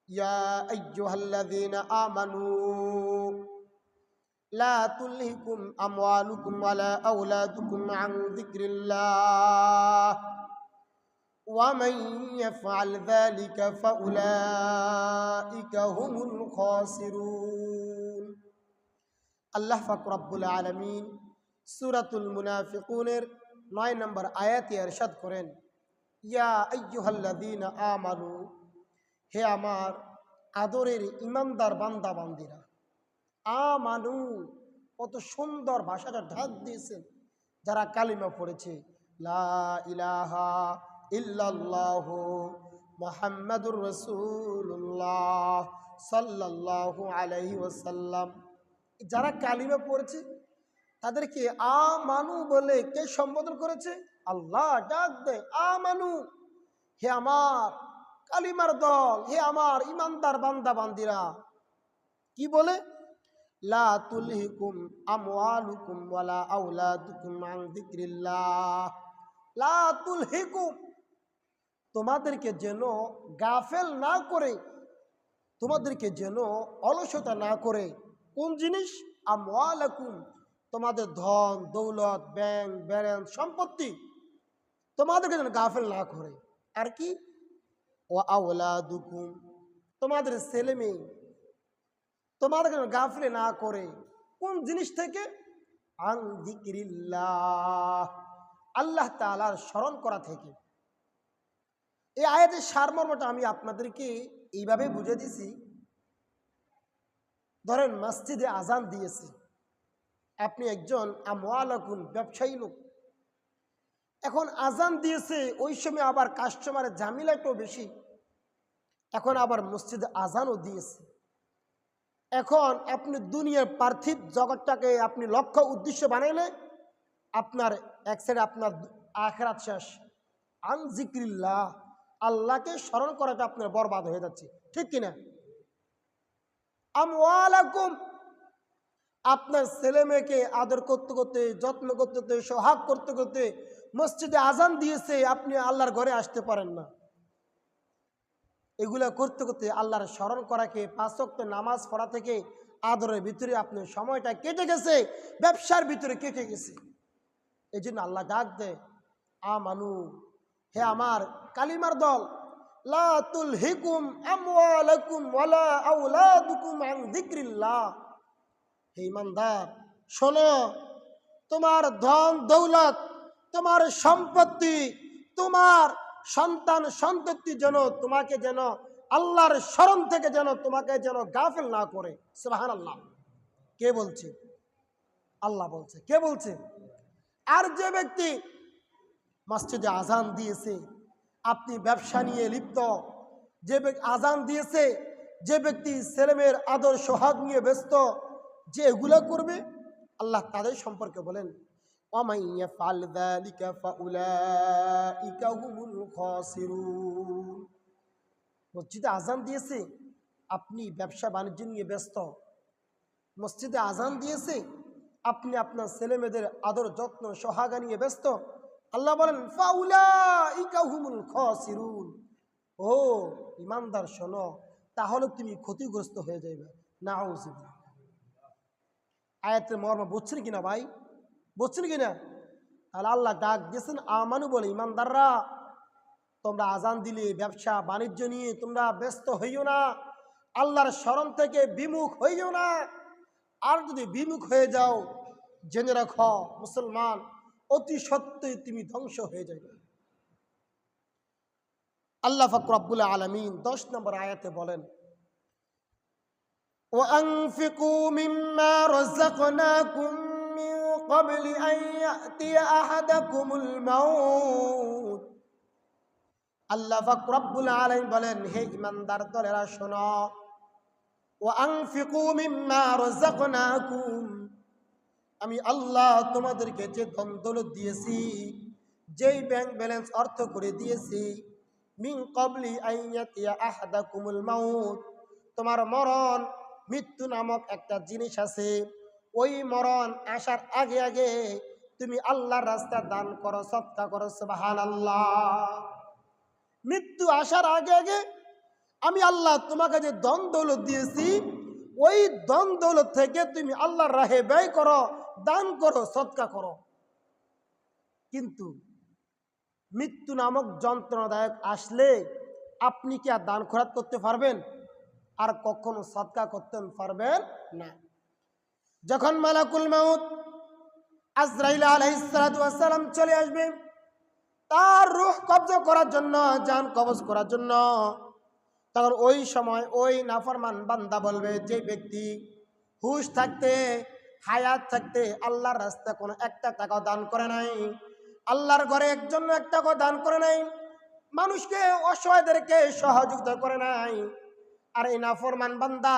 ইয়া আইয়ুহাল্লাযীনা আমানু লা তুলহিকুম আমওয়ালুকুম ওয়ালা আওলাদুকুম আন যিকরিল্লাহ ওয়া মান ইয়াফআল যালিকা ফাউলাইকা হুমুল খাসিরুন। আল্লাহ পাক রব্বুল আলামিন সূরাতুল মুনাফিকুনের 9 নম্বর আয়াতে ইরশাদ করেন, ইয়া আইয়ুহাল্লাযীনা আমানু, হে আমার আদরের ইমানদার বান্দা বান্দিরা। আমানু, কত সুন্দর ভাষাটা ঢাক দিয়েছেন যারা কালিমা পড়েছে, লা ইলাহা ইল্লাল্লাহু মুহাম্মাদুর রাসূলুল্লাহ সাল্লাল্লাহু আলাইহি ওয়াসাল্লাম। যারা কালিমা পড়েছে তাদেরকে আমানু বলে কে সম্বোধন করেছে? আল্লাহ ডাক দেয়, আমানু, হে আমার কালিমার দল, হে আমার ইমানদার বান্দা বান্দিরা। কি বলে? লা তুলহিকুম আমওয়ালুকুম ওয়ালা আওলাদুকুম আন যিকরিল্লাহ। লা তুলহিকুম, তোমাদেরকে যেন গাফেল না করে, তোমাদেরকে যেন অলসতা না করে। কোন জিনিস? আমওয়ালাকুম, তোমাদের ধন দৌলত ব্যাংক ব্যালেন্স সম্পত্তি তোমাদেরকে যেন গাফেল না করে। আর কি? ওয়া আওলাদুকুম, তোমাদের ছেলে মেয়ে তোমাদেরকে যেন গাফলে না করে। কোন জিনিস থেকে? আন যিকরিল্লাহ, আল্লাহ তাআলার স্মরণ করা থেকে। এই আয়াতের সারমর্মটা আমি আপনাদেরকে এইভাবে বুঝে দিছি। ধরেন মসজিদে আজান দিয়েছে, আপনি একজন আমওয়ালাকুন ব্যবসায়ী লোক, এখন আজান দিয়েছে, ওই সময় আবার কাস্টমারের ঝামেলা একটু বেশি, এখন আবার মসজিদে আজানও দিয়েছে। এখন আপনি দুনিয়ার পার্থিব জগৎটাকে আপনি লক্ষ্য উদ্দেশ্য বানাইলে আপনার এক সাইডে আপনার আখিরাত শেষ। আন যিকরিল্লাহ, আল্লাহকে স্মরণ করাটা আপনার বরবাদ হয়ে যাচ্ছে, ঠিক কিনা? আমওয়ালাকুম, আপনার ছেলে মেয়েকে আদর করতে করতে যত্ন করতে করতে সোহাগ করতে করতে মসজিদে আজান দিয়েছে, আপনি আল্লাহর ঘরে আসতে পারেন না। এগুলা করতে করতে আল্লাহর স্মরণ করাকে, 5 ওয়াক্ত নামাজ পড়া থেকে আদরের ভিতরে আপনার সময়টা কেটে গেছে, ব্যবসার ভিতরে কেটে গেছে। এই জন্য আল্লাহ ডাক দেয়, আমানু, হে আমার কালিমার দল, লা তুলহিকুম আমওয়ালাকুম ওয়ালা আওলাদুকুম আন যিকরিল্লাহ। হে ইমানদার, শোনো, তোমার ধন দৌলত, তোমার সম্পত্তি, তোমার সন্তান সন্ততি যেন তোমাকে যেন আল্লাহর স্মরণ থেকে যেন তোমাকে যেন গাফেল না করে। সুবহানাল্লাহ। কে বলছে? আল্লাহ বলছে। কে বলছে? আর যে ব্যক্তি মসজিদে আজান দিয়েছে, আপনি ব্যবসা নিয়ে লিপ্ত, যে ব্যক্তি আজান দিয়েছে, যে ব্যক্তি ছেলেমেয়ের আদর সোহাগ নিয়ে ব্যস্ত, যে এগুলা করবে, আল্লাহ তাদের সম্পর্কে বলেন, ওয়ামান ইয়াফআল যালিকা ফাউলাইকা হুমুল খাসিরুন। মসজিদে আজান দিয়েছে, আপনি ব্যবসা বাণিজ্য নিয়ে ব্যস্ত, মসজিদে আজান দিয়েছে, আপনি আপনার ছেলে মেয়েদের আদর যত্ন সোহাগা নিয়ে ব্যস্ত, আল্লাহ বলেন ফাউলাইকা হুমুল খাসিরুন। ও ইমানদার শোনো, তাহলে তুমি ক্ষতিগ্রস্ত হয়ে যাবে। নাউযুবিল্লাহ। আয়াতের মর্ম বুঝছেন কিনা ভাই? বুঝছেন কিনা? তাহলে আল্লাহ ডাক দিয়েছেন আমানু বলে, ইমানদাররা তোমরা আজান দিলে ব্যবসা বাণিজ্য নিয়ে তোমরা ব্যস্ত হইও না, আল্লাহর স্মরণ থেকে বিমুখ হইও না। আর যদি বিমুখ হয়ে যাও, জেনে রাখো মুসলমান, অতি সত্যই তুমি ধ্বংস হয়ে যাবে। আল্লাহ পাক রব্বুল আলামিন 10 নম্বর আয়াতে বলেন, وأنفقوا مما رزقناكم من قبل أن يأتي أحدكم الموت। আল্লাহ পাক রব্বুল আলামিন বলেন, হে ইমানদার দলেরা শোনো, وأنفقوا مما رزقناكم, আমি আল্লাহ তোমাদেরকে যে ধন দৌলত দিয়েছি, যেই ব্যাংক ব্যালেন্স অর্থ করে দিয়েছি, মিন ক্বাবলি আন ইয়াতিয়া আহাদাকুমুল মাউত, তোমার মরণ মৃত্যু নামক একটা জিনিস আছে, ওই মরণ আসার আগে আগে তুমি আল্লাহর রাস্তায় দান করো, সদকা করো। সুবহানাল্লাহ। মৃত্যু আসার আগে আগে আমি আল্লাহ তোমাকে যে ধন দৌলত দিয়েছি ওই ধন দৌলত থেকে তুমি আল্লাহর রাহে ব্যয় করো, দান করো, সদকা করো। কিন্তু মৃত্যু নামক যন্ত্রণাদায়ক আসলে আপনি কি আর দান খয়রাত করতে পারবেন? আর কখনো সদকা করতে পারবেন না। যখন মালাকুল মাউত আজরাইল আলাইহিস সালাতু ওয়াস সালাম চলে আসবে তার রূহ কবজ করার জন্য, জান কবজ করার জন্য, তখন ওই সময় ওই নাফরমান বান্দা বলবে, যে ব্যক্তি হুশ থাকতে, হায়াত থাকতে আল্লাহর রাস্তায় কোনো একটা টাকা দান করে নাই, আল্লাহর ঘরে একজন একটা টাকা দান করে নাই, মানুষকে অসহায়দেরকে সহযোগিতা করে নাই, আর এই নাফরমান বান্দা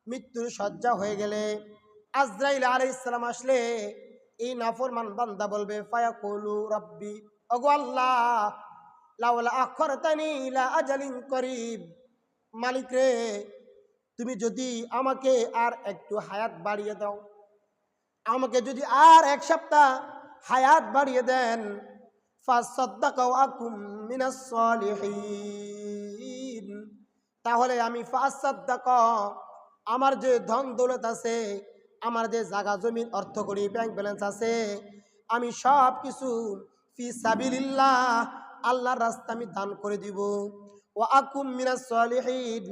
মৃত্যুর শয্যা হয়ে গেলে আজরাইল আলাইহিস সালাম আসলে এই নাফরমান বান্দা বলবে, ফায়াকুলু রাব্বি, ওগো আল্লাহ, লাউলা আখরতানি ইলা আজালিন করিব, মালিক রে তুমি যদি আমাকে আর একটু হায়াত বাড়িয়ে দাও, আমাকে যদি আর এক সপ্তাহ হায়াত বাড়িয়ে দেন, ফাসাদদাকা ওয়া আকুম মিনাস সালিহিন, তাহলে আমি ফাসাদদাকা, আমার যে ধন দৌলত আছে, আমার যে জায়গা জমিন অর্থ করি ব্যাংক ব্যালেন্স আছে, আমি সব কিছু ফি সাবিলিল্লাহ, আল্লাহর রাস্তা আমি দান করে দিব। ও আকুম মিনাস সালিহিন,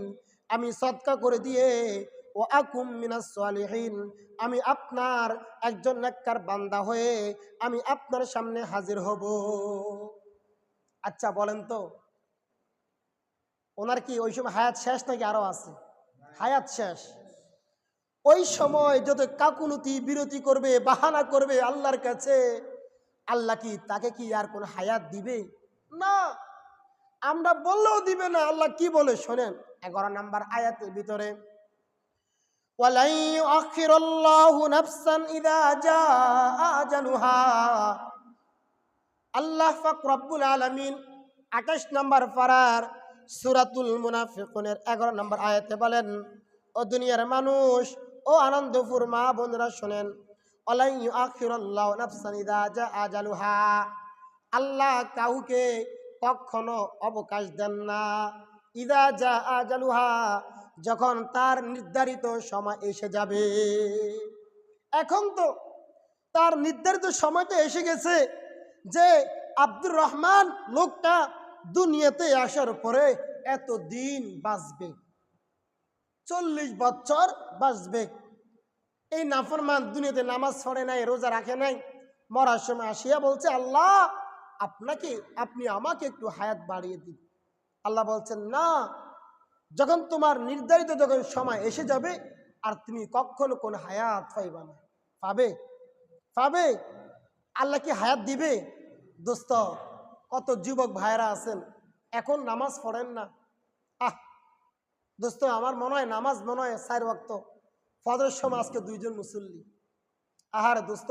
আমি সদকা করে দিয়ে, ও আকুম মিনাস সালিহিন, আমি আপনার একজন নেককার বান্দা হয়ে আমি আপনার সামনে হাজির হব। আচ্ছা বলেন তো, ওনার কি ওই সময় হায়াত শেষ নাকি আরো আছে? হায়াত শেষ। ওই সময় যত কাকুনুতি বিরতি করবে, বাহানা করবে আল্লাহর কাছে, আল্লাহ কি তাকে কি আর কোন হায়াত দিবে? না, আমরা বললেও দিবে না। আল্লাহ কি বলে শোনেন, 11 নম্বর আয়াতের ভিতরে, ওয়ালাই ইউআখিরুল্লাহু নাফসান ইযা জাআ আজালুহা, আল্লাহ পাক রব্বুল আলামিন 28 নম্বর পারার সূরাতুল মুনাফিকুনের 11 নম্বর আয়াতে বলেন, ও দুনিয়ার মানুষ, ও আনন্দপুর মা বোনরা শোনেন, ওয়ালাই ইউআখিরুল্লাহু নাফসান ইযা জাআ আজালুহা, আল্লাহ কাউকে কখনো অবকাশ দেন না, ইযা জাআ আজালুহা, যখন তার নির্ধারিত সময় এসে যাবে। এখন তো তার নির্ধারিত সময়টা এসে গেছে যে আব্দুর রহমান লোকটা দুনিয়াতে আসার পরে এত দিন বাঁচবে, 40 বছর বাঁচবে। এই নাফরমান দুনিয়াতে নামাজ পড়ে নাই, রোজা রাখে নাই, মরার সময় আসিয়া বলছে, আল্লাহ আপনি আমাকে একটু হায়াত বাড়িয়ে দিন। আল্লাহ বলছেন, না, যখন তোমার নির্ধারিত যখন সময় এসে যাবে আর তুমি কখনো কোন হায়াত পাইবা না। পাবে? আল্লাহ কি হায়াত দিবে? দোস্ত, কত যুবক ভাইরা আছেন এখন নামাজ পড়েন না। দোস্ত, আমার মনে হয় নামাজ 4 ওয়াক্ত, ফজরের সময় আজকে 2 জন মুসল্লি। আহারে দোস্ত,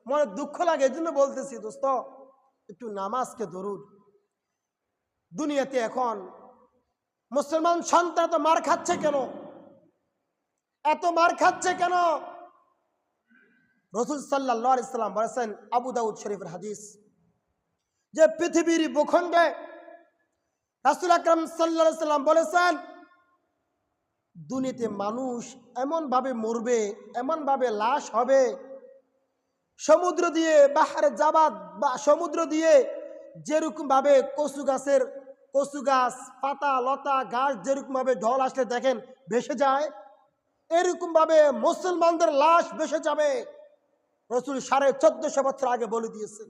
মনে দুঃখ লাগে, এই জন্য বলতেছি দোস্ত, একটু নামাজকে ধরুন। দুনিয়াতে এখন মুসলমান সন্তান এত মার খাচ্ছে কেন? এত মার খাচ্ছে কেন? রাসূল সাল্লাল্লাহু আলাইহি সাল্লাম বলেছেন, আবু দাউদ শরীফের হাদিস, যে পৃথিবীর ভূখণ্ডে রাসূল আকরাম সাল্লাল্লাহু আলাইহি সাল্লাম বলেছেন, দুনিয়াতে মানুষ এমন ভাবে মরবে, এমন ভাবে লাশ হবে, সমুদ্র দিয়ে বাহারে জাবাদ বা সমুদ্র দিয়ে যেরকম ভাবে কচু গাছ পাতা লতা গাছ যেরকম ভাবে ঢল আসলে দেখেন ভেসে যায়, এরকম ভাবে মুসলমানদের লাশ ভেসে যাবে। রাসূল 1450 বছর আগে বলে দিয়েছেন।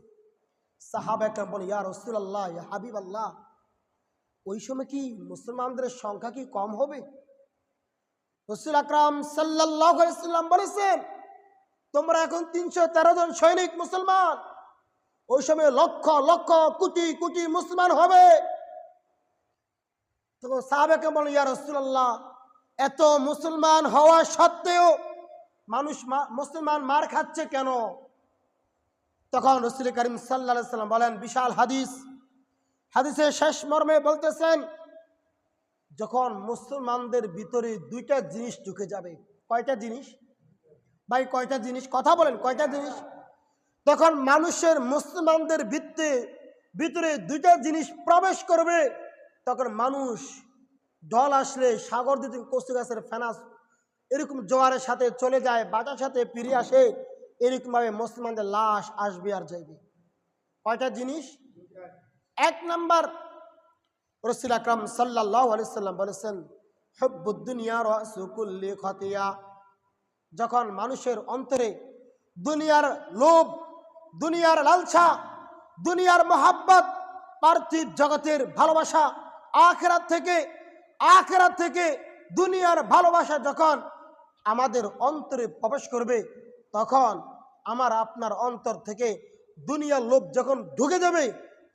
সাহাবা একরাম বলে, ইয়া রাসূলুল্লাহ, ইয়া হাবিবাল্লাহ, ওই সময় কি মুসলমানদের সংখ্যা কি কম হবে? রাসূল আকরাম সাল্লাল্লাহু আলাইহি ওয়াসাল্লাম বলেছেন, তোমরা এখন 313 জন সৈনিক মুসলমান, ওই সময় লক্ষ লক্ষ কোটি কোটি মুসলমান হবে। তখন সাহাবাকে বলে, ইয়া রাসূলুল্লাহ, এত মুসলমান হওয়া সত্ত্বেও মুসলমান মার খাচ্ছে কেন? তখন রাসূল করিম সাল্লাল্লাহু আলাইহি ওয়াসাল্লাম বলেন, বিশাল হাদিসের শেষ মর্মে বলতেছেন, যখন মুসলমানদের ভিতরে 2টা জিনিস ঢুকে যাবে। কয়টা জিনিস ভাই? কয়টা জিনিস? কথা বলেন, কয়টা জিনিস? তখন মুসলমানদের ভিতরে 2টা জিনিস প্রবেশ করবে, তখন মানুষ ঢল আসলে সাগর দিতে কচু গাছের ফেনা এরকম জোয়ারের সাথে চলে যায়, বাটার সাথে ফিরে আসে, এরকমভাবে মুসলমানদের লাশ আসবে আর যাইবে। কয়টা জিনিস? এক নাম্বার, রাসূল আকরাম সাল্লাল্লাহু আলাইহি সাল্লাম বলেছেন, হুব্বুদ দুনিয়া রাসু কুল্লি খাতিয়া। যখন মানুষের অন্তরে দুনিয়ার লোভ, দুনিয়ার লালসা, দুনিয়ার মহাব্বত, পার্থিব জগতের ভালোবাসা, আখিরাত থেকে দুনিয়ার ভালোবাসা যখন আমাদের অন্তরে প্রবেশ করবে, তখন আমার আপনার অন্তর থেকে দুনিয়ার লোভ যখন ঢুকে যাবে,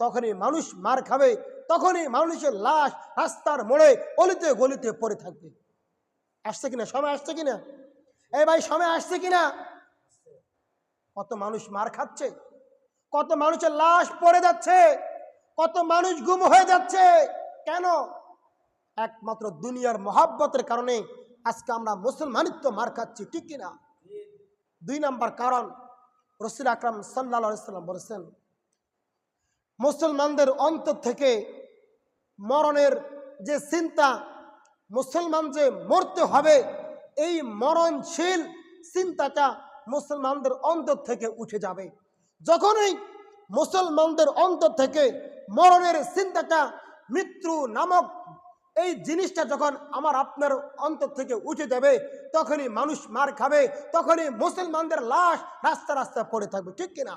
তখনই মানুষ মার খাবে, তখনই মানুষের লাশ রাস্তার মোড়ে অলিতে গলিতে পড়ে থাকবে। আসছে কিনা? সময় আসছে কিনা? এই ভাই, সময় আসছে কিনা? কত মানুষ মার খাচ্ছে, কত মানুষের লাশ পড়ে যাচ্ছে, কত মানুষ গুম হয়ে যাচ্ছে। কেন? একমাত্র দুনিয়ার মহাব্বতের কারণে আজকে আমরা মুসলমানিত্ব মার খাচ্ছি, ঠিক কিনা? দুই নাম্বার কারণ, রাসূল আকরাম সাল্লাল্লাহু আলাইহি সাল্লাম বলেছেন, মুসলমানদের অন্তর থেকে মরণের যে চিন্তা, মুসলমান যে মরতে হবে, এই মরণশীল চিন্তাটা মুসলমানদের অন্তর থেকে উঠে যাবে। যখনই মুসলমানদের অন্তর থেকে মরণের চিন্তাটা, মৃত্যু নামক এই জিনিসটা যখন আমার আপনার অন্তর থেকে উঠে যাবে, তখনই মানুষ মার খাবে, তখনই মুসলমানদের লাশ রাস্তা রাস্তা পড়ে থাকবে, ঠিক কিনা?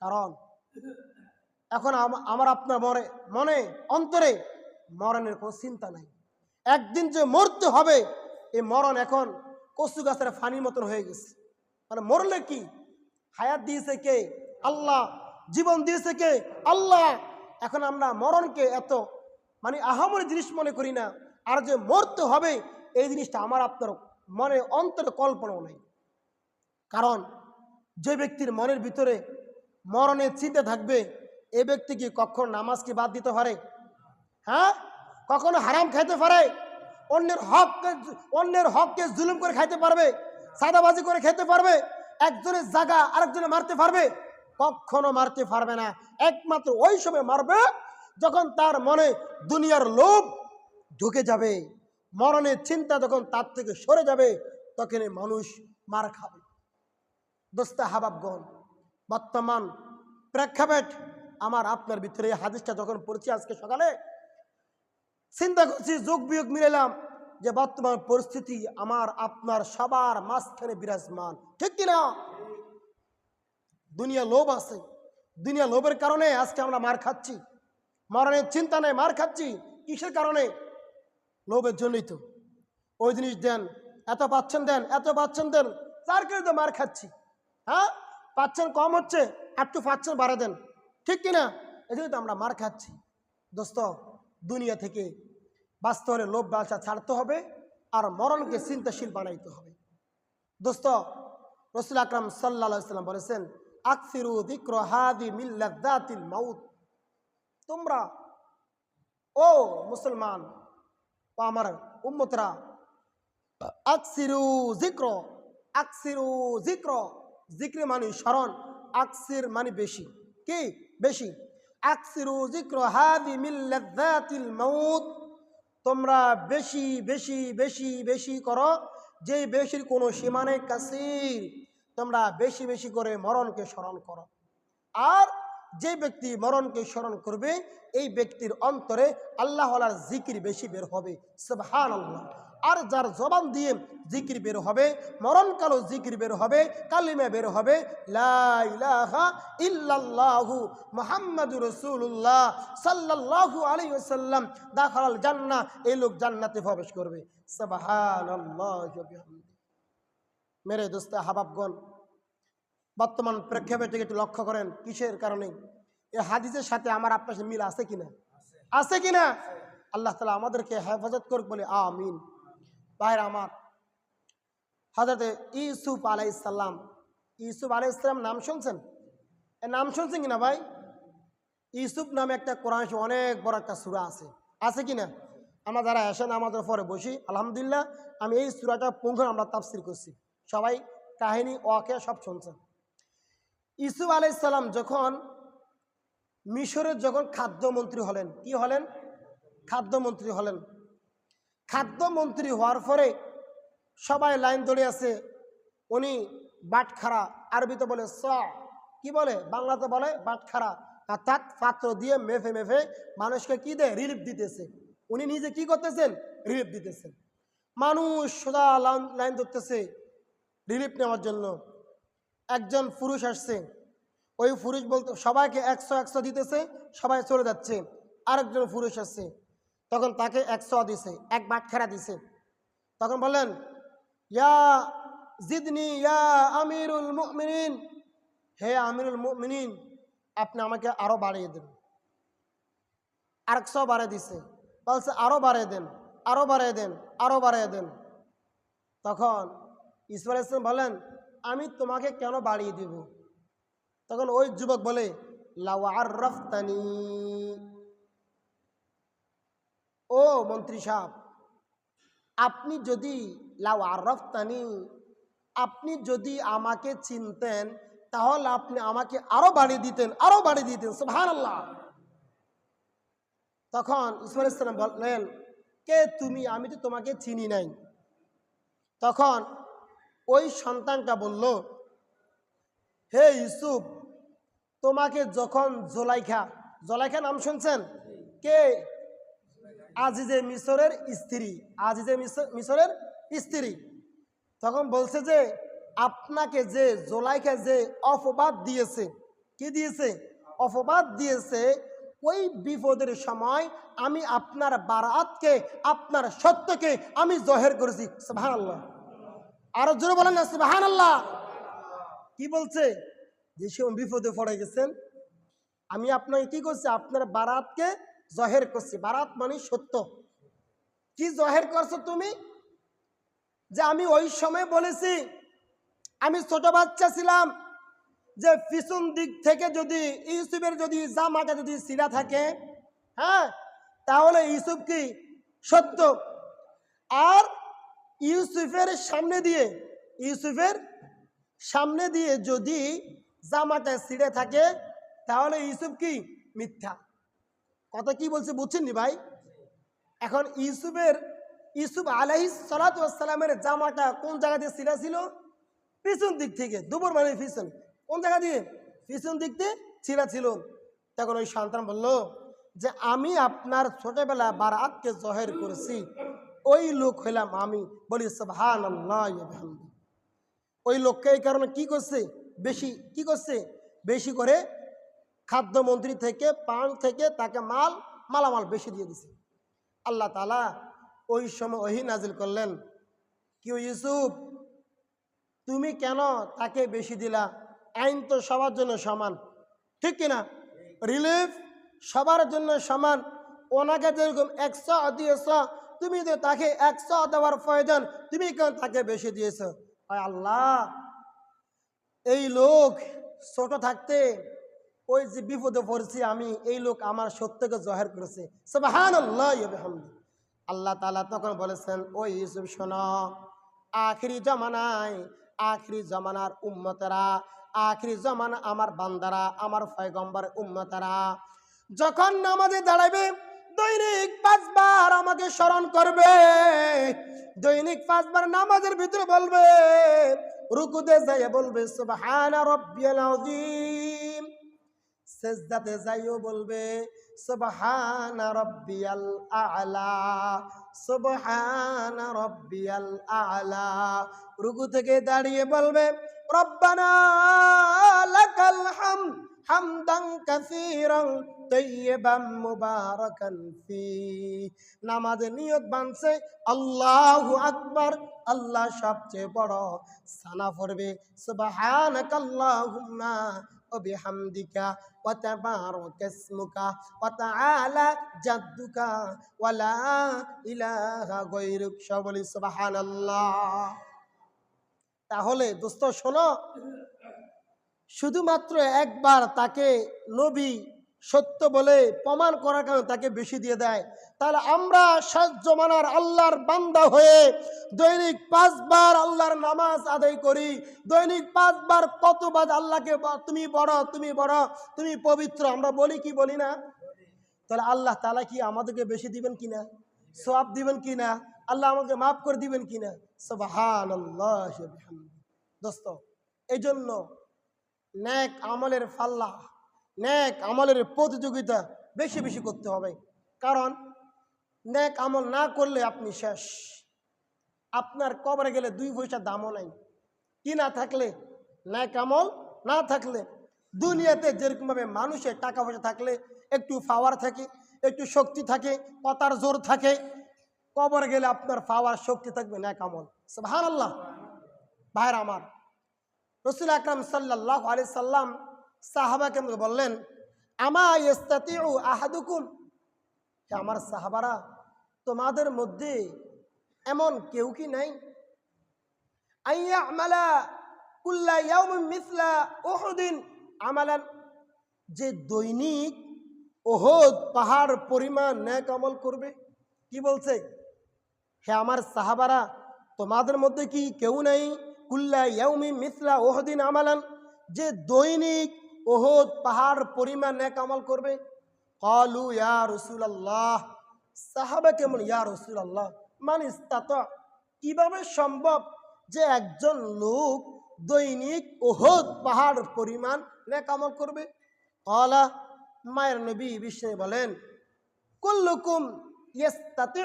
কারণ এখন আমার আপনার মনে অন্তরে মরণের কোনো চিন্তা নাই। একদিন যে মরতে হবে, এই মরণ এখন কচু গাছের ফানির মতন হয়ে গেছে। মানে মরলে কি? হায়াত দিয়েছে কে? আল্লাহ। জীবন দিয়েছে কে? আল্লাহ। এখন আমরা মরণকে এত আহামরি জিনিস মনে করি না। আর যে মরতে হবে, এই জিনিসটা আমার আপনার মনে অন্তরে কল্পনাও নেই। কারণ যে ব্যক্তির মনের ভিতরে মরণের চিন্তা থাকবে, এ ব্যক্তি কি কখনো নামাজকে বাদ দিতে পারে? হ্যাঁ? কখনো হারাম খাইতে পারে? অন্যের হককে জুলুম করে খাইতে পারবে? সাদাবাজি করে খেতে পারবে? একজনের জায়গা আরেকজনে মারতে পারবে? কখনো মারতে পারবে না। একমাত্র ওই সময় মারবে যখন তার মনে দুনিয়ার লোভ ঢুকে যাবে, মরণের চিন্তা যখন তার থেকে সরে যাবে, তখনই মানুষ মার খাবে। দোস্ত হাবাবগণ, বর্তমান প্রেক্ষাপট আমার আপনার ভিতরে হাদিসটা যখন পড়ছি আজকে সকালে, চিন্তা করছি, যোগ বিয়োগ মিলালাম যে বর্তমান পরিস্থিতি আমার আপনার সবার মাঝখানে বিরাজমান, ঠিক কিনা? দুনিয়া লোভ আছে, দুনিয়া লোভের কারণে আজকে আমরা মার খাচ্ছি। মরণের চিন্তা নেই, মার খাচ্ছি কিসের কারণে? লোভের জন্যই তো। ওই জিনিস দেন, এত পাচ্ছেন দেন, এত পাচ্ছেন দেন, তার কারণে তো মার খাচ্ছি। হ্যাঁ, পাচ্ছেন কম হচ্ছে, একটু পাচ্ছেন বাড়া দেন, ঠিক কিনা? এই জন্য তো আমরা মার খাচ্ছি। দোস্ত, দুনিয়া থেকে বাঁচতে হলে লোভ লালসা ছাড়তে হবে, আর মরণকে চিন্তাশীল বানাইতে হবে। দোস্ত, রাসূল আকরাম সাল্লাল্লাহু আলাইহি সাল্লাম বলেছেন, আকসিরু যিকর হাদি মিন লাযযাতিল মাউত। তোমরা ও মুসলমান ও আমার উম্মতরা, আকসিরু যিকর, আকসিরু যিকর, যিকর মানে স্মরণ, আকসির মানে বেশি। কি? বেশি। আকসিরু যিকর হাদি মিন লাযযাতিল মাউত। তোমরা বেশি বেশি বেশি বেশি করো, যে বেশির কোনো সীমা নেই, কাসীর। তোমরা বেশি বেশি করে মরণকে স্মরণ করো। আর যে ব্যক্তি মরণকে স্মরণ করবে, এই ব্যক্তির অন্তরে আল্লাহর জিকির বেশি বের হবে, সুবহানাল্লাহ। আর যার জবান দিয়ে জিকির বের হবে, মরণকালও জিকির বের হবে, কালিমা বের হবে, লা ইলাহা ইল্লাল্লাহু মুহাম্মাদুর রাসূলুল্লাহ সাল্লাল্লাহু আলাইহি ওয়াসাল্লাম দাখালাল জান্নাহ। এই লোক জান্নাতে প্রবেশ করবে, সুবহানাল্লাহ ওয়া বিহামদিহি। মেরে দোস্ত হাবাবগণ, বর্তমান প্রেক্ষাপটে একটু লক্ষ্য করেন, কিসের কারণে? এই হাদিসের সাথে আমার আপনার মিল আছে কিনা? আছে কিনা? আল্লাহ তাআলা আমাদেরকে হেফাজত করুক, বলে আমিন। ভাইরা আমার, হযরত ইউসুফ আলাইহিস সালাম, ইউসুফ আলাইহিস সালাম নাম শুনছেন? এর নাম শুনছেন কিনা ভাই? ইউসুফ নামে একটা কোরআনে অনেক বড় একটা সূরা আছে, আছে কিনা? আমরা যারা এশা নামাজের পরে বসি, আলহামদুলিল্লাহ আমি এই সূরাটা পুঙ্খ আমরা তাফসীর করছি, সবাই কাহিনী ওয়াকিয়া সব শুনছেন। ইউসুফ আলাইহিস সালাম যখন মিশরের যখন খাদ্যমন্ত্রী হলেন, কি হলেন? খাদ্যমন্ত্রী হলেন। খাদ্যমন্ত্রী হওয়ার পরে সবাই লাইন ধরে আছে। উনি বাটখারা, আরবিতে বলে স, কি বলে বাংলাতে বলে বাটখারা, অর্থাৎ পাত্র দিয়ে মেফে মেফে মানুষকে কি দেয়, রিলিফ দিতেছে। উনি নিজে কি করতেছেন, রিলিফ দিতেছেন। মানুষ সোজা লাইন ধরতেছে রিলিফ নেওয়ার জন্য। একজন পুরুষ আসছে, ওই পুরুষ বলতে সবাইকে 100 দিতেছে, সবাই চলে যাচ্ছে। আরেকজন পুরুষ আসছে, তখন তাকে 100 দিছে, এক বাটখারা দিছে। তখন বললেন, ইয়া জিদনি ইয়া আমিরুল মুমিনিন, হে আমিরুল মুমিনিন, আপনি আমাকে আরো বাড়িয়ে দেন। আর 100 বাড়িয়ে দিছে, বলছে আরো বাড়িয়ে দেন, আরো বাড়িয়ে দেন, আরো বাড়িয়ে দেন। তখন ঈসা আলাইহিস সালাম বলেন, আমি তোমাকে কেন বাড়িয়ে দিব? তখন ওই যুবক বলে, লাউ আররাফতানি, ও মন্ত্রী সাহেব, আপনি যদি লাউ আররাফতানি, আপনি যদি আমাকে চিনতেন তাহলে আপনি আমাকে আরো বাড়িয়ে দিতেন, আরো বাড়িয়ে দিতেন। সুবহানাল্লাহ। তখন ঈসা আলাইহিস সালাম বললেন, কে তুমি? আমি তো তোমাকে চিনি নাই। তখন ওই সন্তানটা বলল, হে ইউসুফ, তোমাকে যখন জোলাইখা নাম শুনছেন? কে? আজিজে মিশরের স্ত্রী, আজিজে মিশরের স্ত্রী। তখন বলছে যে আপনাকে যে জোলাইখা যে অপবাদ দিয়েছে, কি দিয়েছে? অপবাদ দিয়েছে। ওই বিপদের সময় আমি আপনার বারাতকে, আপনার সত্যকে আমি জহের করেছি। সুবহানাল্লাহ। আরো জোরে বলেন না সুবহানাল্লাহ। কি বলছে? যে সে বিপদে পড়ে গেছেন, আমি আপনাকে কি করছি? আপনার বারাতকে জহের করছি। বারাত মানে সত্য। কি জহের করছো তুমি? যে আমি ওই সময় বলেছি, আমি ছোট বাচ্চা ছিলাম, যে পিছন দিক থেকে যদি ইউসুফের যদি জামাটা যদি ছিঁড়া থাকে, হ্যাঁ, তাহলে ইউসুফ কি সত্য। আর ইউসুফের সামনে দিয়ে যদি জামাটা ছিঁড়ে থাকে তাহলে ইউসুফ কি মিথ্যা। কথা কি বলছে বুঝছেন নি ভাই? এখন ইউসুফ আলাইহিস সালাতু ওয়াস সালামের জামাটা কোন জায়গা দিয়ে ছিঁড়া ছিল? পিছন দিক থেকে। দুপুর মানে পিছন। কোন জায়গা দিয়ে? পিছন দিক দিয়ে ছিঁড়া ছিল। তখন ওই সন্তান বলল যে আমি আপনার ছোটবেলা বারাতকে জহের করেছি, ওই লোক হইলাম আমি। বলি সুবহানাল্লাহ ওয়া বিহামদিহি। ওই লোককে এই কারণে কি করছে? বেশি করে খাদ্যমন্ত্রী থেকে, পান থেকে তাকে মালামাল বেশি দিয়ে দিছে। আল্লাহ তাআলা ওই সময় ওহী নাজিল করলেন, কি ইউসুফ, তুমি কেন তাকে বেশি দিলা? আইন তো সবার জন্য সমান, ঠিক কিনা? রিলিফ সবার জন্য সমান। ওনাকে যেরকম 100 দিয়েছ, তুমি তো তাকে 100 দেওয়ার প্রয়োজন, তুমি কেন তাকে বেশি দিয়েছ? আল্লাহ, এই লোক ছোট থাকতে ওই যে বিপদে পড়ছি আমি, এই লোক আমার সত্যকে জহের করেছে। সুবহানাল্লাহ ওয়া বিহামদিহি। আল্লাহ তাআলা তখন বলেছেন, ওই ইউসুফ শোনো, আখিরি জমানার উম্মতেরা, আখিরি জমানা আমার বান্দারা, আমার পয়গম্বর উম্মতেরা যখন নামাজে দাঁড়াবে দৈনিক 5 বার আমাকে স্মরণ করবে। দৈনিক 5 বার নামাজের ভিতরে বলবে, রুকুতে যাইয়া বলবে সুবহানা রাব্বিয়াল আযীম, সেজদাতে যাইও বলবে সুবহানা রাব্বিয়াল আ'লা, সুবহানা রাব্বিয়াল আ'লা। রুকু থেকে দাঁড়িয়ে বলবে রব্বানা লাকাল হামদ হামদান কাসীরান তাইয়্যিবান মুবারাকান ফি। নামাজে নিয়ত বানছে আল্লাহু আকবার, আল্লাহ সবচেয়ে বড়। সানা পড়বে সুবহানাকাল্লাহুম্মা ওয়া বিহামদিকা ওয়া তাবারাকা ইসমুকা ওয়া তাআলা জাদ্দুকা ওয়া লা ইলাহা গায়রুক। বলি সুবহানাল্লাহ। তাহলে দোস্ত শোনো, শুধুমাত্র একবার তাকে নবী সত্য বলে প্রমাণ করার কারণে তাকে বেশি দিয়ে দেয়। তাহলে আমরা শেষ জমানার আল্লাহর বান্দা হয়ে দৈনিক 5 বার আল্লাহর নামাজ আদায় করি, দৈনিক 5 বার কতবার আল্লাহকে তুমি বড়, তুমি বড়, তুমি পবিত্র আমরা বলি কি বলি না? তাহলে আল্লাহ তাআলা কি আমাদেরকে বেশি দিবেন কিনা? সওয়াব দিবেন কিনা? আল্লাহ আমাকে মাফ করে দিবেন কিনা? সুবহানাল্লাহ। দোস্ত, এই জন্য নেক আমলের ফাল্লা, নেক আমলের প্রতিযোগিতা বেশি বেশি করতে হবে। কারণ নেক আমল না করলে আপনি শেষ। আপনার কবরে গেলে 2 পয়সা দামও নাই। কি না থাকলে? নেক আমল না থাকলে। দুনিয়াতে যেরকমভাবে মানুষের টাকা পয়সা থাকলে একটু পাওয়ার থাকে, একটু শক্তি থাকে, কথার জোর থাকে, কবরে গেলে আপনার পাওয়ার শক্তি থাকবে নেক আমল। সুবহানাল্লাহ। ভাইরা আমার, রাসূল আকরাম সাল্লাল্লাহু আলাইহি সাল্লাম সাহাবাকে বললেন, আমা ইস্তাতিউ আহাদুকুম, হে আমার সাহাবারা, তোমাদের মধ্যে এমন কেউ কি নাই, আইয়া আমালা কুল্লা ইয়াউমিন মিসলা উহুদিন আমালান, যে দৈনিক উহুদ পাহাড় পরিমাণ নেক আমল করবে? কি বলছে? হে আমার সাহাবারা, তোমাদের মধ্যে কি কেউ নাই কুল্লা ইয়াউমিন মিসলা উহুদিন আমালান, যে দৈনিক উহুদ পাহাড় পরিমাণ নেক আমল করবে? ক্বালু ইয়া রাসূলুল্লাহ, সাহাবা কেমন ইয়া রাসূলুল্লাহ, মান ইস্তাতা, কিভাবে সম্ভব যে একজন লোক দৈনিক উহুদ পাহাড় পরিমাণ নেক আমল করবে? ক্বালা, মায়ের নবী বিষ্ণু বলেন, কুল্লুকুম ইস্তাতি,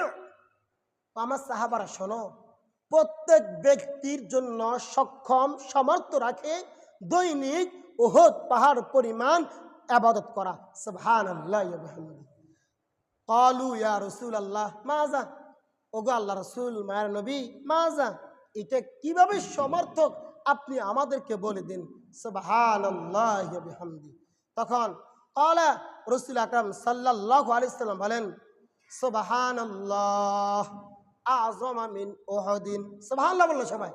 আমার সাহাবারা শোনো, প্রত্যেক ব্যক্তির জন্য সক্ষম সামর্থ্য রাখে দৈনিক উহুদ পাহাড় পরিমাণ ইবাদত করা। সুবহানাল্লাহ ওয়া বিহামদিহি। ক্বালু ইয়া রাসূলুল্লাহ মাযা, ওগো আল্লাহর রাসূল, মায়ের নবী, মাযা, এটা কিভাবে সমর্থক আপনি আমাদেরকে বলে দিন। সুবহানাল্লাহ ওয়া বিহামদিহি। তখন ক্বালা, রাসূল আকরাম সাল্লাল্লাহু আলাইহি সাল্লাম বলেন, সুবহানাল্লাহ আযমা মিন উহুদিন। সুবহানাল্লাহ বললো সবাই।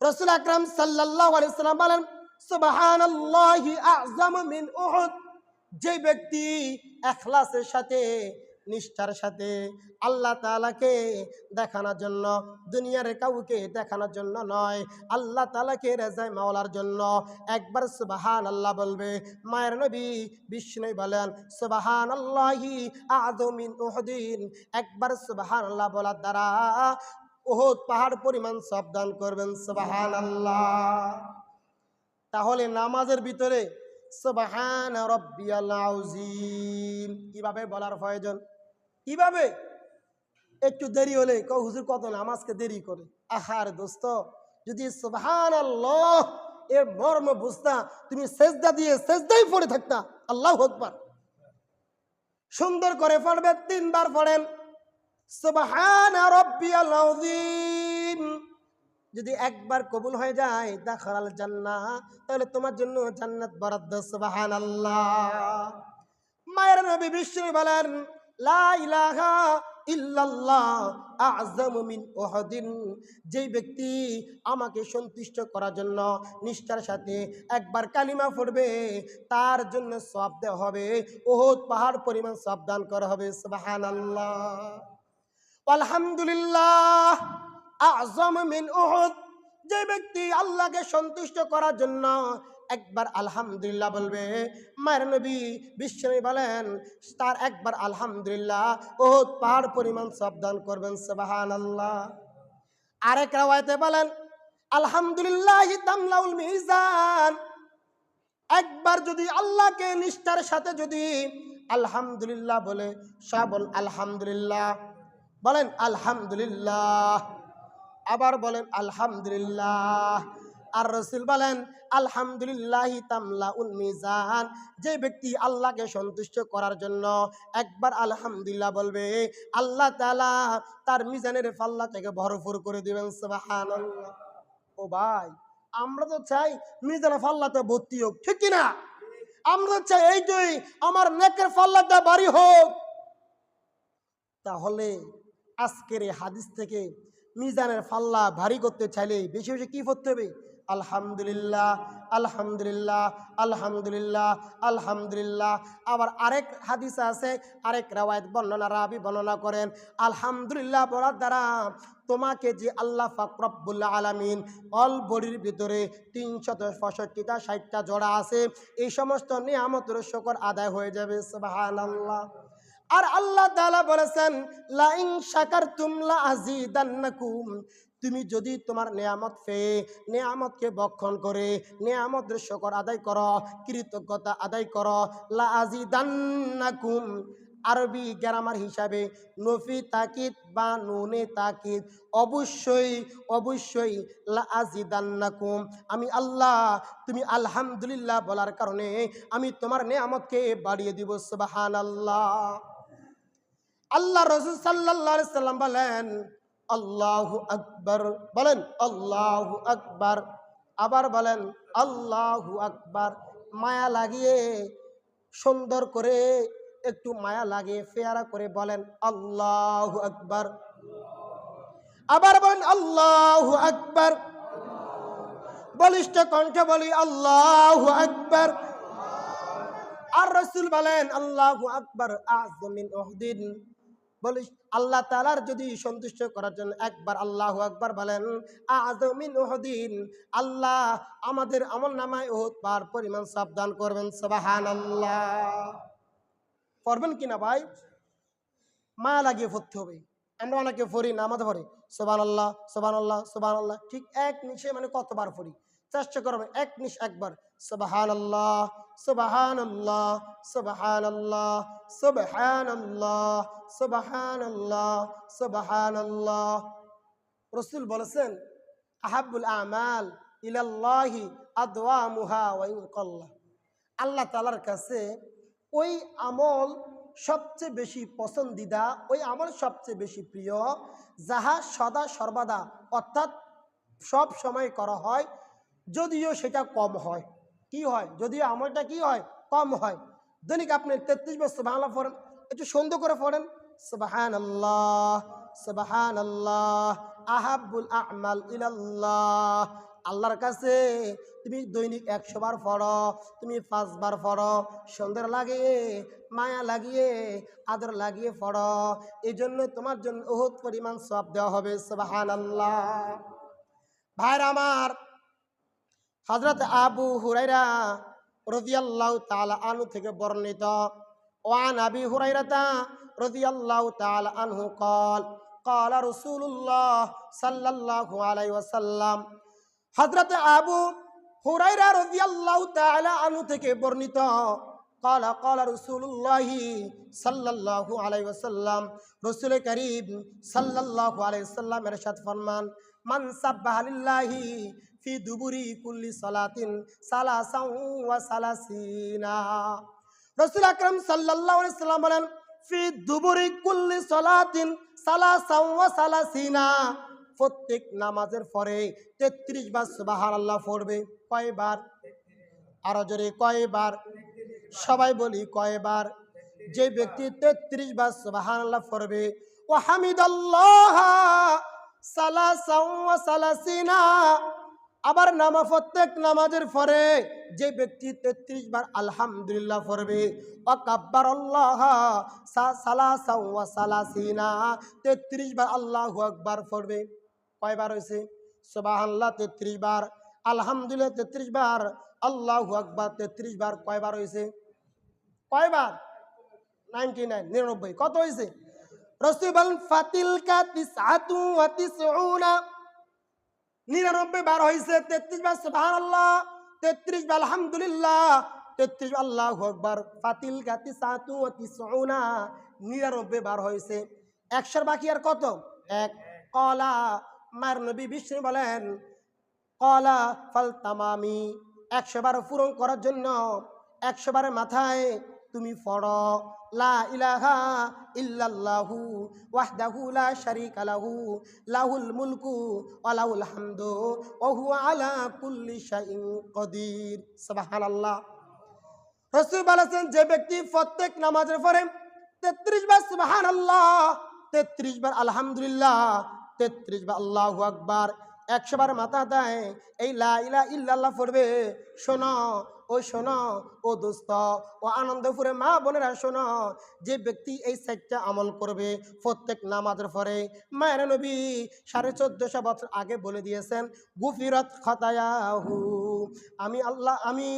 রাসূল আকরাম সাল্লাল্লাহু আলাইহি সাল্লাম বলেন, সুবহানাল্লাহি আযমা মিন উহুদ, যে ব্যক্তি ইখলাসের সাথে, নিষ্ঠার সাথে আল্লাহ তাআলাকে দেখানোর জন্য, দুনিয়ার কাউকে দেখানোর জন্য নয়, আল্লাহ তাআলাকে রাজায় মাওলার জন্য একবার সুবহানাল্লাহ বলবে, মায়ের নবী বিষ্ণু বলেন, সুবহানাল্লাহি আযম মিন উহুদিন, একবার সুবহানাল্লাহ বলার দ্বারা উহুদ পাহাড় পরিমাণ সওয়াব দান করবেন। সুবহানাল্লাহ। তাহলে নামাজের ভিতরে সুবহান রাব্বিয়াল আযীম কিভাবে বলার প্রয়োজন? কিভাবে? একটু দেরি হলে কও হুজুর কত নামাজকে দেরি করে। আহারে দোস্ত, যদি সুবহানাল্লাহ এর মর্ম বুঝতা, তুমি সেজদা দিয়ে সেজদাই পড়ে থাকতা। আল্লাহু আকবার। সুন্দর করে পড়বে, 3 বার পড়েন সুবহান রাব্বিয়াল আযীম। যদি একবার কবুল হয়ে যায়, দাখালাল জান্নাহ, তাহলে তোমার জন্য জান্নাত বরাদ্দ। সুবহানাল্লাহ। মায়ের নবী বিষ্ণু বলেন, লা ইলাহা ইল্লাল্লাহ আযমু মিন উহুদিন, যেই ব্যক্তি আমাকে সন্তুষ্ট করার জন্য নিষ্ঠার সাথে একবার কালিমা পড়বে, তার জন্য সওয়াব দেওয়া হবে, উহুদ পাহাড় পরিমাণ সওয়াব দান করা হবে। সুবহানাল্লাহ। আলহামদুলিল্লাহ আযম মিন উহুদ, যে ব্যক্তি আল্লাহকে সন্তুষ্ট করার জন্য একবার আলহামদুলিল্লাহ বলবে, মায়ের নবী বিশ্বনবী বলেন, তার একবার আলহামদুলিল্লাহ উহুদ পাহাড় পরিমাণ সওয়াব দান করবেন। সুবহানাল্লাহ। আরেক রাওয়ায়াতে বলেন, আলহামদুলিল্লাহি তামলাউল মিজান, একবার যদি আল্লাহকে নিষ্ঠার সাথে যদি আলহামদুলিল্লাহ বলে, সবল আলহামদুলিল্লাহ, বলেন আলহামদুলিল্লাহ, আবার বলেন আলহামদুলিল্লাহ। আর রাসূল বলেন, আলহামদুলিল্লাহি তামলাউল মিজান, যে ব্যক্তি আল্লাহকে সন্তুষ্ট করার জন্য একবার আলহামদুলিল্লাহ বলবে, আল্লাহ তাআলা তার মিজানের পাল্লা থেকে ভরপুর করে দিবেন। সুবহানাল্লাহ। ও ভাই, আমরা তো চাই মিজানের পাল্লাতে ভর্তি হোক, ঠিক কি না? আমরা চাই এইটাই আমার নেকের পাল্লাটা ভারী হোক। তাহলে আজকের এই হাদিস থেকে মিজানের পাল্লা ভারী করতে চাইলে বেশি বেশি কি করতে হবে? আলহামদুলিল্লাহ, আলহামদুলিল্লাহ, আলহামদুলিল্লাহ, আলহামদুলিল্লাহ। আবার আরেক হাদিস আছে, আরেক রাওয়ায়াত বর্ণনা রাবি বর্ণনা করেন, আলহামদুলিল্লাহ বলার দ্বারা তোমাকে যে আল্লাহ পাক রব্বুল আলামিন অল বডির ভিতরে 365টা 60টা জোড়া আছে, এই সমস্ত নিয়ামতের শুকর আদায় হয়ে যাবে। সুবহানাল্লাহ। আর আল্লাহ তাআলা বলেছেন লা ইন শাকারতুম লা আযীদান্নাকুম, তুমি যদি তোমার নিয়ামত পেয়ে নিয়ামতকে ভক্ষণ করে নিয়ামতের শুকর আদায় করো, কৃতজ্ঞতা আদায় করো, লা আযীদান্নাকুম, আরবি গ্রামার হিসাবে নফি তাকিদ বা নুনে তাকিদ, অবশ্যই অবশ্যই লা আযীদান্নাকুম, আমি আল্লাহ তুমি আলহামদুলিল্লাহ বলার কারণে আমি তোমার নিয়ামতকে বাড়িয়ে দিব। সুবহানাল্লাহ। আল্লাহ রাসূল সাল্লাল্লাহু আলাইহি সাল্লাম বলেন আল্লাহু আকবার, বলেন আল্লাহু আকবার, আবার বলেন আল্লাহু আকবার। মায়া লাগিয়ে সুন্দর করে একটু মায়া লাগিয়ে ফেয়ারা করে বলেন আল্লাহু আকবার, আবার বলেন আল্লাহু আকবার, বলিষ্ঠ কণ্ঠে বলি আল্লাহু আকবার। আর রাসূল বলেন আল্লাহু আকবার আযম মিন উহদিন, বলি আল্লাহ তাআলার যদি সন্তুষ্ট করার জন্য একবার আল্লাহু আকবার বলেন আযম মিন উহদিন, আল্লাহ আমাদের আমলনামায় উহুদ পাহাড় পরিমাণ সওয়াব দান করবেন। সুবহানাল্লাহ। পড়বেন কিনা ভাই? মায়া লাগিয়ে পড়তে হবে। আমরা অনেকে পড়ি না, আমাদের পড়ি সুবহানাল্লাহ সুবহানাল্লাহ সুবহানাল্লাহ, ঠিক এক নিশে মানে কতবার পড়ি? চেষ্টা করবেন এক নিশ একবার সুবহানাল্লাহ সুবহানাল্লাহ সুবহানাল্লাহ সুবহানাল্লাহ সুবহানাল্লাহ সুবহানাল্লাহ। রাসূল বলেছেন আহাব্বুল আমাল ইলাল্লাহি আদওয়ামুহা ওয়া ইন কাল্লা, আল্লাহ তাআলার কাছে ওই আমল সবচেয়ে বেশি পছন্দিদা, ওই আমল সবচেয়ে বেশি প্রিয় যাহা সদা সর্বদা অর্থাৎ সব সময় করা হয়, যদিও সেটা কম হয়। কি হয়? যদিও আমলটা কি হয়? কম হয়। দৈনিক আপনি 33 বার সুবহানাল্লাহ পড়েন, একটু সুন্দর করে পড়েন সুবহানাল্লাহ সুবহানাল্লাহ আহাব্বুল আমাল ইলাল্লাহ। আল্লাহর কাছে তুমি দৈনিক 100 বার পড়ো, তুমি 5 বার পড়ো, সুন্দর লাগিয়ে মায়া লাগিয়ে আদর লাগিয়ে পড়ো, এই জন্য তোমার জন্য উহুদ পরিমাণ সওয়াব দেওয়া হবে। সুবহানাল্লাহ। ভাইরা আমার, হযরত আবু হুরায়রা রাদিয়াল্লাহু তাআলা আনহু থেকে বর্ণিত, ওয়ান আবি হুরায়রাতা রাদিয়াল্লাহু তাআলা আনহু قال قال رسول الله صلى الله عليه وسلم, হযরত আবু হুরায়রা রাদিয়াল্লাহু তাআলা আনহু থেকে বর্ণিত قال قال رسول الله صلى الله عليه وسلم, রাসূল করিম সাল্লাল্লাহু আলাইহি ওয়াসাল্লাম ইরশাদ ফরমান মান সাব্বাহা লিল্লাহি ফি দুবুরি কুল্লি সালাতিন সালাসান ওয়া সালাসিনা। রাসূল আকরাম সাল্লাল্লাহু আলাইহি ওয়াসাল্লাম বলেন ফি দুবুরি কুল্লি সালাতিন সালাসান ওয়া সালাসিনা, প্রত্যেক নামাজের পরে 33 বার সুবহানাল্লাহ পড়বে। কয়বার? আরো জোরে কয়বার? সবাই বলি কয়বার? যে ব্যক্তি 33 বার সুবহানাল্লাহ পড়বে, ও হামিদাল্লাহ সালাসান ওয়া সালাসিনা, আবার প্রত্যেক নামাজের পরে যে ব্যক্তি 33 বার আলহামদুলিল্লাহ পড়বে, ও কাব্বারাল্লাহ সালাসান ওয়া সালাসিনা, 33 বার আল্লাহু আকবার পড়বে। কয়বার হয়েছে? সুবহানাল্লাহ 33 বার, আলহামদুলিল্লাহ 33 বার, আল্লাহু আকবার 33 বার। কয়বার হয়েছে? কয়বার? 99, 99। কত হয়েছে? রাসূল বলেন ফাতিলকা তিসআতু ওয়া তিসউনা, 99 বার হয়েছে। 33 বার সুবহানাল্লাহ, 33 বার আলহামদুলিল্লাহ, 33 বার আল্লাহু আকবার। ফাতিলকা তিসআতু ওয়া তিসউনা, 99 বার হয়েছে। 100 বাকি আর কত? 1। ক্বালা, মার নবী বিষ্ণু বলেন ক্বালা ফাল তামামি, 100 বার পূরণ করার জন্য 100 বারের মাথায় তুমি পড়ো লা ইলাহা ইল্লাল্লাহু ওয়াহদাহু লা শারীকা লাহু লাহুল মুলকু ওয়া লাহুল হামদু ওয়া হুয়া আলা কুল্লি শাইইন কাদির। সুবহানাল্লাহ। রাসূল বলেছেন যে ব্যক্তি প্রত্যেক নামাজের পরে 33 বার সুবহানাল্লাহ, 33 বার আলহামদুলিল্লাহ, 33 বার আল্লাহু আকবার, 100 বার মাথা দেয় এই লা ইলাহা ইল্লাল্লাহ পড়বে। শোনো ও শোনো ও দোস্ত ও আনন্দপুরে মা বোনেরা শোনো, যে ব্যক্তি এই 4টা আমল করবে প্রত্যেক নামাজের পরে, মায়ের নবী 1450 বছর আগে বলে দিয়েছেন গুফিরাত খাতায়াহু, আমি আল্লাহ আমি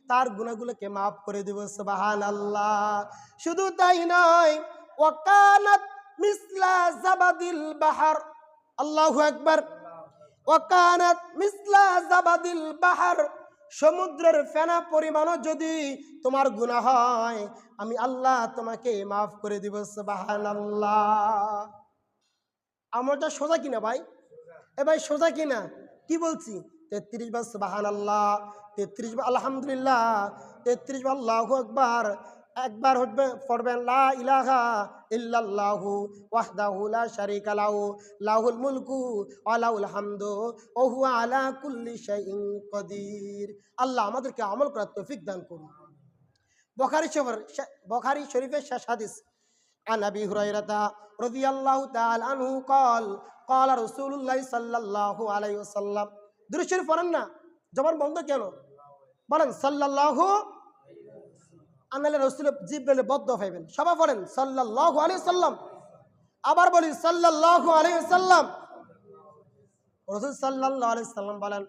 তার গুনাহগুলোকে মাফ করে দেব। সুবহানাল্লাহ। শুধু তাই নয়, ওয়াকানাত মিসলা জাবাদিল বাহার, আল্লাহু আকবার, ওয়াকানাত মিসলা জাবাদিল বাহার, সমুদ্রের ফেনা পরিমাণও যদি তোমার গুনাহ হয় আমি আল্লাহ তোমাকে মাফ করে দিব। সুবহানাল্লাহ। আমলটা সোজা কিনা ভাই? এ ভাই সোজা কিনা? কি বলছি? 33 বার সুবহানাল্লাহ, 33 বার আলহামদুলিল্লাহ, 33 বার আল্লাহু আকবার, একবার পড়বেন লা ইলাহা ইল্লাল্লাহু ওয়াহদাহু লা শারীকা লাহু লাহুল মুলকু ওয়া লাহুল হামদু ওয়া হুয়া আলা কুল্লি শাইইন কাদির। আল্লাহ আমাদেরকে আমল করার তৌফিক দান করুন। বুখারী শরীফের শেষ হাদিস, আন আবি হুরায়রা রাদিয়াল্লাহু তাআলা আনহু قال قال رسول الله صلى الله عليه وسلم। দুরূদ শরীফ পড়েন না, জবান বন্ধ কেন? বলেন সাল্লাল্লাহু আনালে রাসূল জিব্রাইল বদ্ধ হইবেন। সবাই পড়েন সাল্লাল্লাহু আলাইহি সাল্লাম। আবার বলি সাল্লাল্লাহু আলাইহি সাল্লাম। রাসূল সাল্লাল্লাহু আলাইহি সাল্লাম বলেন,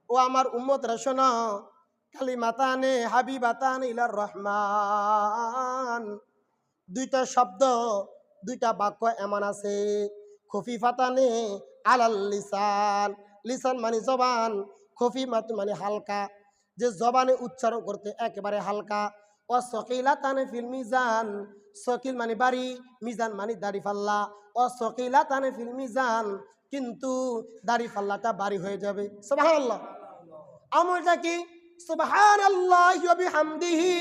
ও আমার উম্মতরা শোনো, কালিমাতানে হাবিবাতানে ইলার রহমান, দুইটা শব্দ, দুইটা বাক্য এমন আছে, খফিফাতানে আলাল লিসান, লিসান মানে জবান, খফিফাত মানে হালকা, যে জবানে উচ্চারণ করতে একেবারে হালকা, ও সকিলাতানে ফিল মিজান, সকিল মানে বাড়ি, মিজান মানে দাড়ি পাল্লা, ও সকিলাতানে ফিল মিজান, কিন্তু দাড়ি পাল্লাটা বাড়ি হয়ে যাবে। সুবহানাল্লাহ। আমলটা কি? সুবহানাল্লাহি ওয়া বিহামদিহি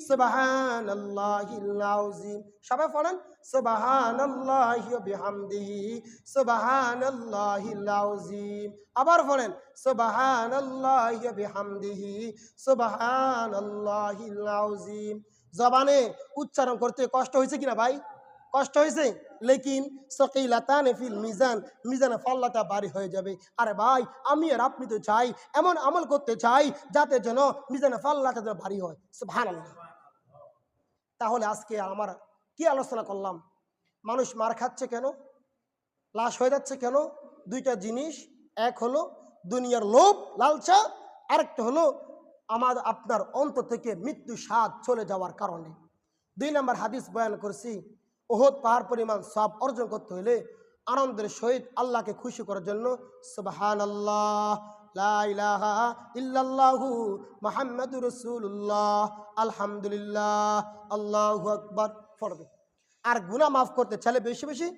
সুবহানাল্লাহিল আযীম। সবাই পড়েন সুবহানাল্লাহি ওয়া বিহামদিহি সুবহানাল্লাহিল আযীম। আবার পড়েন সুবহানাল্লাহি ওয়া বিহামদিহি সুবহানাল্লাহিল আযীম। জবানে উচ্চারণ করতে কষ্ট হয়েছে কিনা ভাই? কষ্ট হয়েছে, লেকিন সকিলাতানে ফিল মিজান, মিজানে পাল্লাটা ভারী হয়ে যাবে। আরে ভাই আমি আর আপনি তো চাই, এমন আমল করতে চাই যাতে যেন মিজানে পাল্লাটা যেন ভারী হয়। সুবহানাল্লাহ। তাহলে আজকে আমরা কি আলোচনা করলাম? মানুষ মার খাচ্ছে কেন? লাশ হয়ে যাচ্ছে কেন? দুইটা জিনিস, এক হলো দুনিয়ার লোভ লালসা, আরেকটা হলো আমার আপনার অন্তর থেকে মৃত্যু স্বাদ চলে যাওয়ার কারণে। 2 নম্বর হাদিস বয়ান করছি, উহুদ পাহাড় পরিমাণ সওয়াব অর্জন করতে হলে আনন্দের সহিত আল্লাহকে খুশি করার জন্য সুবহানাল্লাহ, লা ইলাহা ইল্লাল্লাহু মুহাম্মাদুর রাসূলুল্লাহ, আলহামদুলিল্লাহ, আল্লাহু আকবার পড়বে। আর গুনাহ মাফ করতে চাইলে বেশি বেশি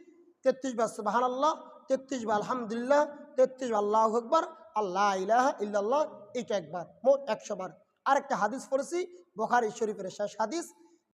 33 বার সুবহানাল্লাহ, 33 বার আলহামদুলিল্লাহ, 33 বার আল্লাহু আকবার, আল্লাহ ইলাহা ইল্লাল্লাহ, এটা একবার, মোট 100 বার। আরেকটা হাদিস পড়েছি বুখারী শরীফের শেষ হাদিস,